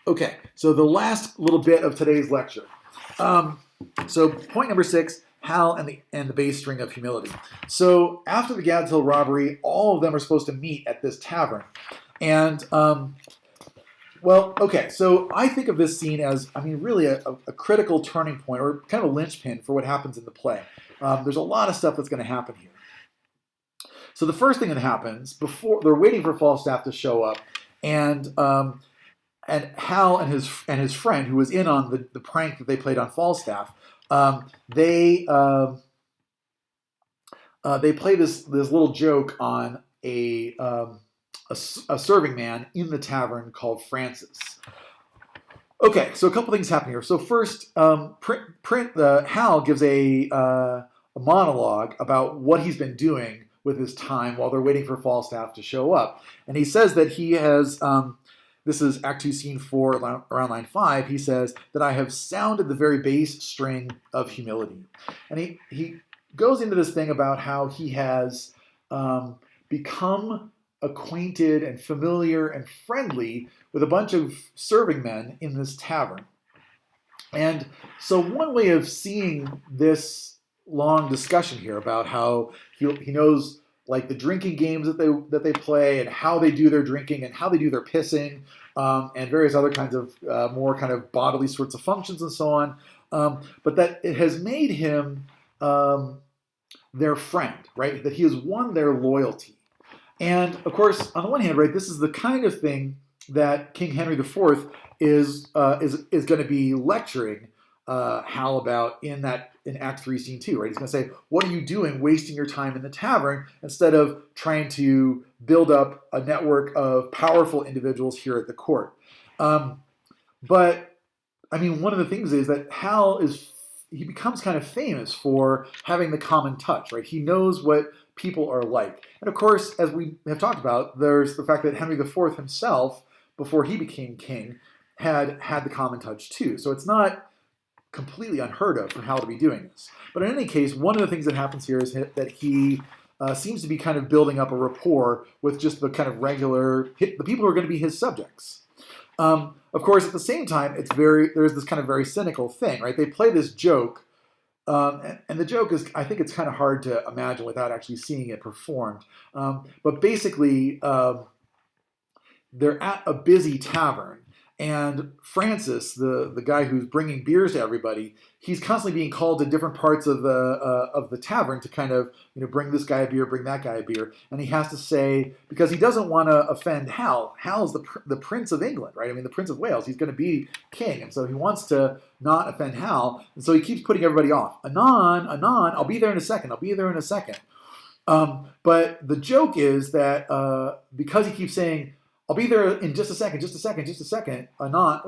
Okay, so the last little bit of today's lecture. Um, so point number 6, Hal and the base string of humility. So after the Gad's Hill robbery, all of them are supposed to meet at this tavern. And well, okay, so I think of this scene as, I mean, really a critical turning point or kind of a linchpin for what happens in the play. There's a lot of stuff that's going to happen here. So the first thing that happens before they're waiting for Falstaff to show up, and Hal and his friend who was in on the prank that they played on Falstaff, um, they they play this little joke on a serving man in the tavern called Francis. Okay, so a couple things happen here. So first, Hal gives a monologue about what he's been doing with his time while they're waiting for Falstaff to show up, and he says that he has. This is Act 2, Scene 4, around line 5. He says that I have sounded the very bass string of humility, and he goes into this thing about how he has become acquainted and familiar and friendly with a bunch of serving men in this tavern. And so one way of seeing this long discussion here about how he knows like the drinking games that they play and how they do their drinking and how they do their pissing, and various other kinds of more kind of bodily sorts of functions and so on, but that it has made him their friend, right? That he has won their loyalty. And of course, on the one hand, right, this is the kind of thing that King Henry IV is going to be lecturing Hal about in Act 3, Scene 2, right? He's going to say, "What are you doing, wasting your time in the tavern instead of trying to build up a network of powerful individuals here at the court?" But I mean, one of the things is that he becomes kind of famous for having the common touch, right? He knows what people are like. And of course, as we have talked about, there's the fact that Henry IV himself, before he became king, had the common touch too. So it's not completely unheard of for Hal to be doing this. But in any case, one of the things that happens here is that he seems to be kind of building up a rapport with just the kind of the people who are going to be his subjects. Of course, at the same time, there's this kind of very cynical thing, right? They play this joke, and the joke is, I think it's kind of hard to imagine without actually seeing it performed. But basically, they're at a busy tavern, and Francis, the guy who's bringing beers to everybody, he's constantly being called to different parts of the tavern to kind of bring this guy a beer, bring that guy a beer, and he has to say, because he doesn't want to offend Hal. Hal's the Prince of England, right? I mean, the Prince of Wales. He's going to be king, and so he wants to not offend Hal, and so he keeps putting everybody off. Anon, I'll be there in a second. I'll be there in a second. But the joke is that because he keeps saying, "I'll be there in just a second, just a second, just a second," anon.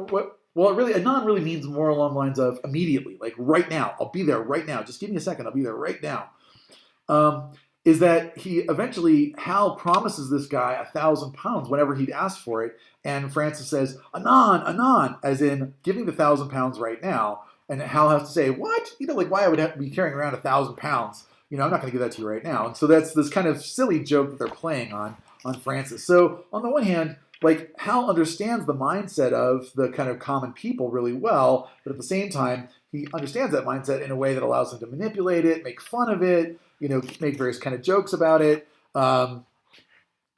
Anon really means more along the lines of immediately, like right now. I'll be there right now. Just give me a second. I'll be there right now. Is that Hal promises this guy £1,000 whenever he'd asked for it, and Francis says, "Anon," as in giving the £1,000 right now, and Hal has to say, "What? Like why I would have to be carrying around £1,000? I'm not going to give that to you right now." And so that's this kind of silly joke that they're playing on Francis. So on the one hand, like Hal understands the mindset of the kind of common people really well, but at the same time, he understands that mindset in a way that allows him to manipulate it, make fun of it, make various kind of jokes about it.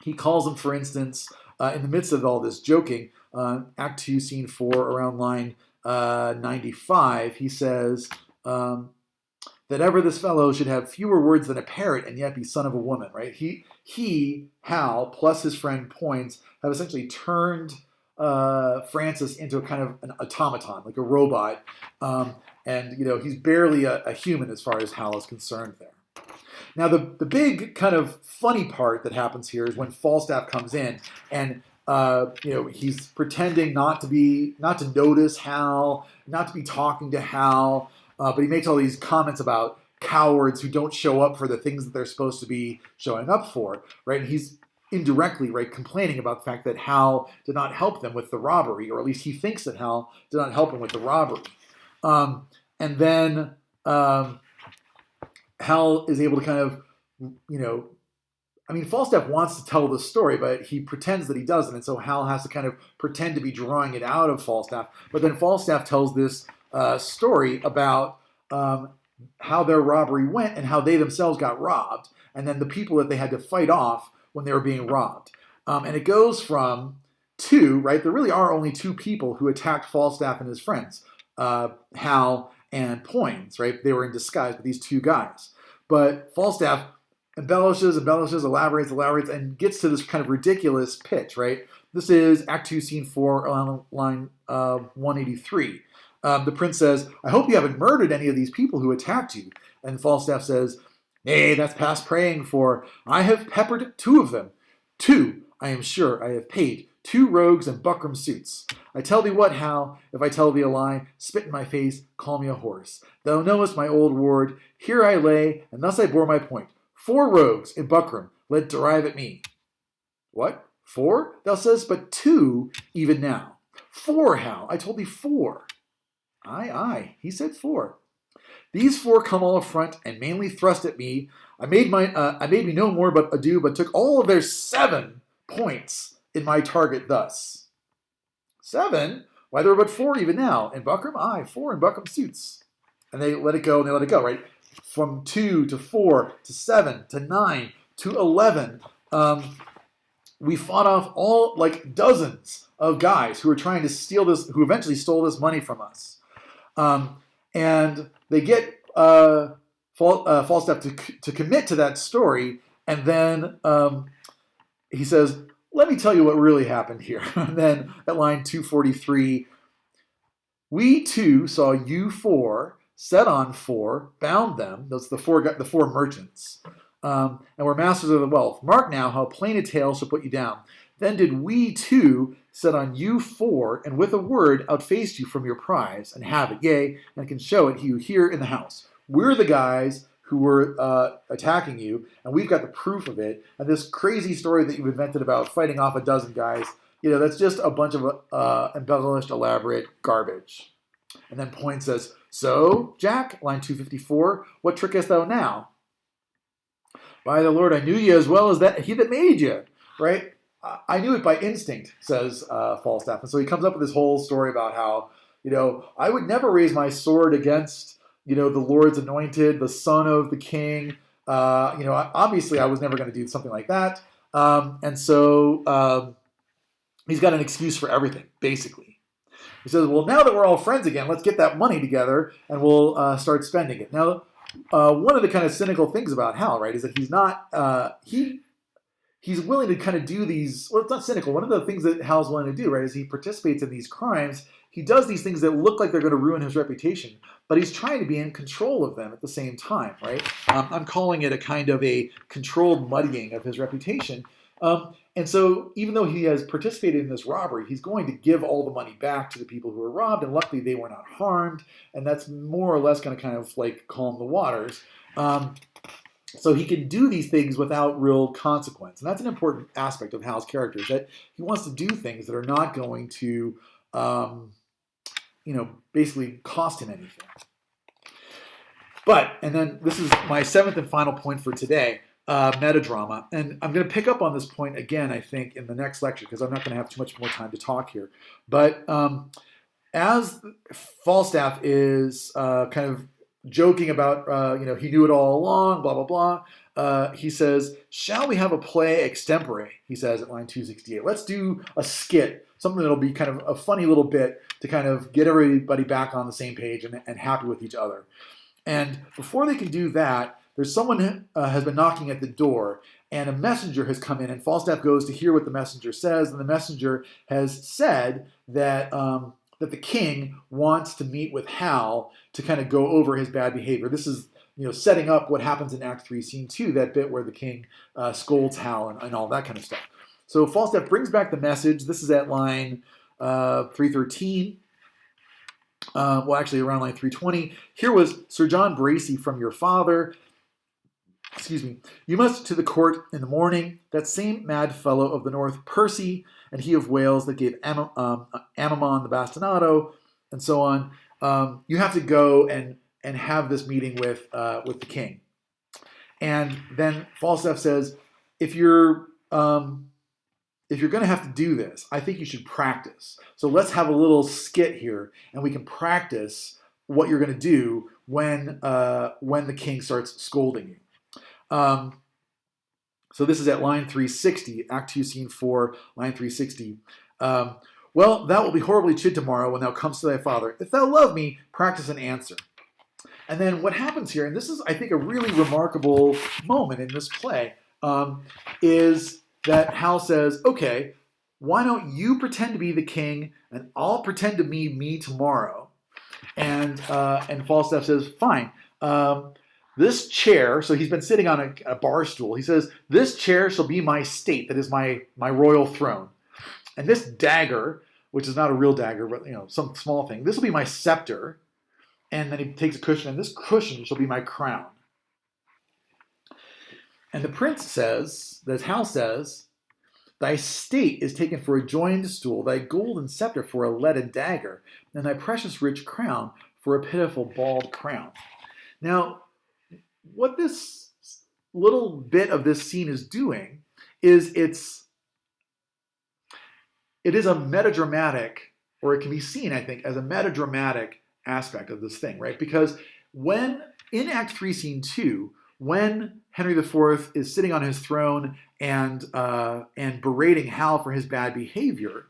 He calls him, for instance, in the midst of all this joking, Act 2, Scene 4, around line 95, he says, that ever this fellow should have fewer words than a parrot and yet be son of a woman, right? Hal, plus his friend Poins, have essentially turned Francis into a kind of an automaton, like a robot. And he's barely a human as far as Hal is concerned there. Now, the big kind of funny part that happens here is when Falstaff comes in and he's pretending not to notice Hal, not to be talking to Hal, but he makes all these comments about cowards who don't show up for the things that they're supposed to be showing up for, right? And he's indirectly, right, complaining about the fact that Hal did not help them with the robbery, or at least he thinks that Hal did not help him with the robbery. And then Hal is able to kind of, I mean, Falstaff wants to tell the story, but he pretends that he doesn't, and so Hal has to kind of pretend to be drawing it out of Falstaff. But then Falstaff tells this story about how their robbery went and how they themselves got robbed, and then the people that they had to fight off when they were being robbed. And it goes from two, right? There really are only two people who attacked Falstaff and his friends, Hal and Poins, right? They were in disguise with these two guys. But Falstaff embellishes, elaborates, and gets to this kind of ridiculous pitch, right? This is Act 2, Scene 4, line 183. The prince says, I hope you haven't murdered any of these people who attacked you. And Falstaff says, nay, that's past praying for. I have peppered two of them. Two, I am sure, I have paid. 2 rogues in buckram suits. I tell thee what, Hal, if I tell thee a lie, spit in my face, call me a horse. Thou knowest my old ward, here I lay, and thus I bore my point. 4 rogues in buckram let derive at me. What? 4? Thou sayest but 2 even now. 4, Hal, I told thee 4. Aye, he said 4. These 4 come all affront and mainly thrust at me. I made me no more but ado, but took all of their 7 points in my target thus. 7? Why, there were but 4 even now. In buckram? Aye, 4 in buckram suits. And they let it go, right? From 2 to 4 to 7 to 9 to 11. We fought off all, like, dozens of guys who were trying to steal this, who eventually stole this money from us. And they get Falstaff to commit to that story, and then he says, let me tell you what really happened here. And then at line 243, we too saw you 4, set on 4, bound them, those the four merchants, and were masters of the wealth. Mark now how plain a tale shall put you down. Then did we too set on you 4, and with a word outfaced you from your prize, and have it, yea, and can show it you here in the house. We're the guys who were attacking you, and we've got the proof of it. And this crazy story that you've invented about fighting off a dozen guys, that's just a bunch of embellished, elaborate garbage. And then Point says, so, Jack, line 254, what trickest thou now? By the Lord, I knew you as well as that he that made you, right? I knew it by instinct, says Falstaff. And so he comes up with this whole story about how, I would never raise my sword against the Lord's anointed, the son of the king. Obviously I was never going to do something like that. And so he's got an excuse for everything, basically. He says, well, now that we're all friends again, let's get that money together and we'll start spending it. Now, one of the kind of cynical things about Hal, right, is that he's not, he's willing to kind of do these, well, it's not cynical. One of the things that Hal's willing to do, right, is he participates in these crimes. He does these things that look like they're going to ruin his reputation, but he's trying to be in control of them at the same time, right? I'm calling it a kind of a controlled muddying of his reputation. And so even though he has participated in this robbery, he's going to give all the money back to the people who were robbed, and luckily they were not harmed, and that's more or less going to kind of like calm the waters. So he can do these things without real consequence. And that's an important aspect of Hal's character, is that he wants to do things that are not going to basically cost him anything. And then this is my 7th and final point for today, metadrama. And I'm going to pick up on this point again, I think, in the next lecture, because I'm not going to have too much more time to talk here. But as Falstaff is kind of joking about, he knew it all along, blah, blah, blah, he says, shall we have a play extempore? He says at line 268. Let's do a skit, something that'll be kind of a funny little bit to kind of get everybody back on the same page and happy with each other. And before they can do that, there's someone has been knocking at the door, and a messenger has come in, and Falstaff goes to hear what the messenger says, and the messenger has said that that the king wants to meet with Hal to kind of go over his bad behavior. This is setting up what happens in Act 3, Scene 2, that bit where the king scolds Hal and all that kind of stuff. So Falstaff brings back the message. This is at line 313. Actually around line 320. Here was Sir John Bracy from your father. Excuse me. You must to the court in the morning. That same mad fellow of the north, Percy, and he of Wales that gave Amamon the bastinado, and so on. You have to go and have this meeting with the king. And then Falstaff says, if you're going to have to do this, I think you should practice. So let's have a little skit here, and we can practice what you're going to do when the king starts scolding you. So this is at line 360, Act 2, Scene 4, line 360. Well, thou wilt be horribly chid tomorrow when thou comest to thy father. If thou love me, practice an answer. And then what happens here, and this is, I think, a really remarkable moment in this play, is that Hal says, okay, why don't you pretend to be the king, and I'll pretend to be me tomorrow. And Falstaff says, fine. This chair, so he's been sitting on a bar stool. He says, this chair shall be my state, that is my royal throne. And this dagger, which is not a real dagger, but some small thing, this will be my scepter. And then he takes a cushion, and this cushion shall be my crown. And the prince says, that Hal says, thy state is taken for a joined stool, thy golden scepter for a leaden dagger, and thy precious rich crown for a pitiful bald crown. Now, what this little bit of this scene is doing is it is a metadramatic, or it can be seen, I think, as a metadramatic aspect of this thing, right? Because when, in Act 3, Scene 2, when Henry IV is sitting on his throne and berating Hal for his bad behavior,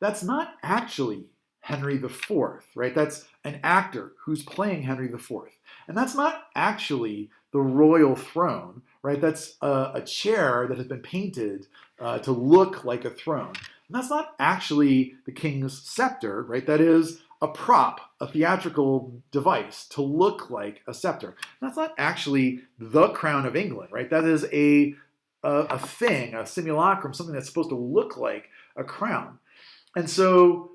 that's not actually Henry IV, right? That's an actor who's playing Henry IV. And that's not actually the royal throne, right? That's a chair that has been painted to look like a throne. And that's not actually the king's scepter, right? That is a prop, a theatrical device to look like a scepter. And that's not actually the crown of England, right? That is a thing, a simulacrum, something that's supposed to look like a crown. And so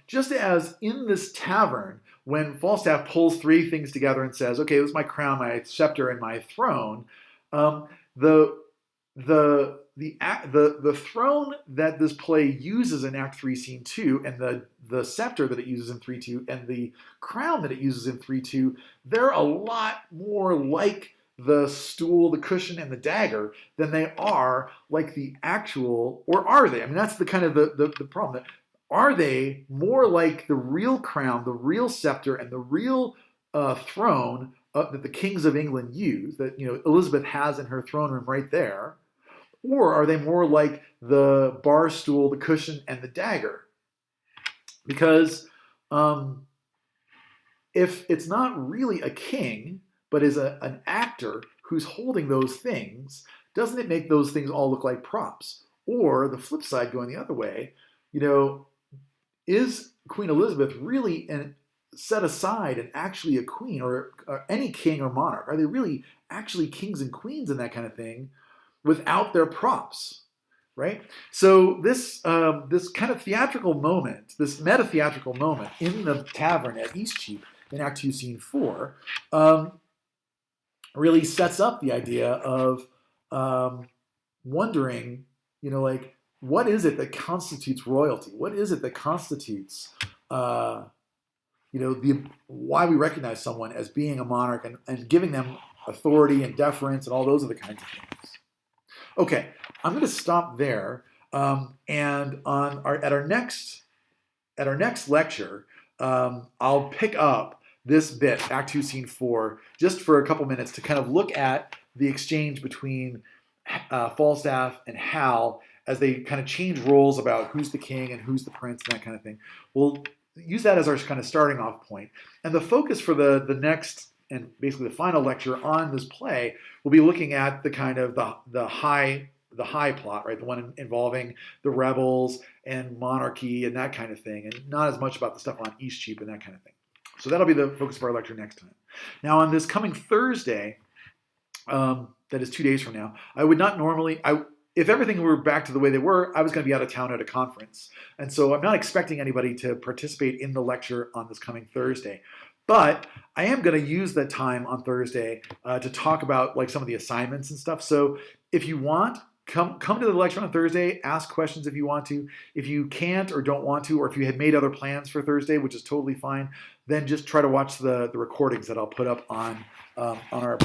just as in this tavern, when Falstaff pulls three things together and says, okay, this is my crown, my scepter, and my throne, the throne that this play uses in Act 3, Scene 2, and the scepter that it uses in 3-2, and the crown that it uses in 3-2, they're a lot more like the stool, the cushion, and the dagger than they are like the actual, or are they? I mean, that's the kind of the problem. Are they more like the real crown, the real scepter, and the real throne that the kings of England use, that Elizabeth has in her throne room right there? Or are they more like the bar stool, the cushion, and the dagger? Because if it's not really a king, but is an actor who's holding those things, doesn't it make those things all look like props? Or the flip side, going the other way, is Queen Elizabeth really set aside and actually a queen, or any king or monarch? Are they really actually kings and queens and that kind of thing without their props, right? So this kind of theatrical moment, this meta-theatrical moment in the tavern at Eastcheap in Act 2, Scene 4, really sets up the idea of wondering, what is it that constitutes royalty? What is it that constitutes, why we recognize someone as being a monarch and giving them authority and deference and all those other kinds of things? Okay, I'm going to stop there, and at our next lecture, I'll pick up this bit, Act 2, Scene 4, just for a couple minutes to kind of look at the exchange between Falstaff and Hal as they kind of change roles about who's the king and who's the prince and that kind of thing. We'll use that as our kind of starting off point. And the focus for the next and basically the final lecture on this play will be looking at the kind of the high plot, right? The one involving the rebels and monarchy and that kind of thing, and not as much about the stuff on Eastcheap and that kind of thing. So that'll be the focus of our lecture next time. Now, on this coming Thursday, that is 2 days from now, I would not normally, if everything were back to the way they were, I was going to be out of town at a conference. And so I'm not expecting anybody to participate in the lecture on this coming Thursday. But I am going to use that time on Thursday to talk about some of the assignments and stuff. So if you want, come to the lecture on Thursday, ask questions if you want to. If you can't or don't want to, or if you had made other plans for Thursday, which is totally fine, then just try to watch the recordings that I'll put up on our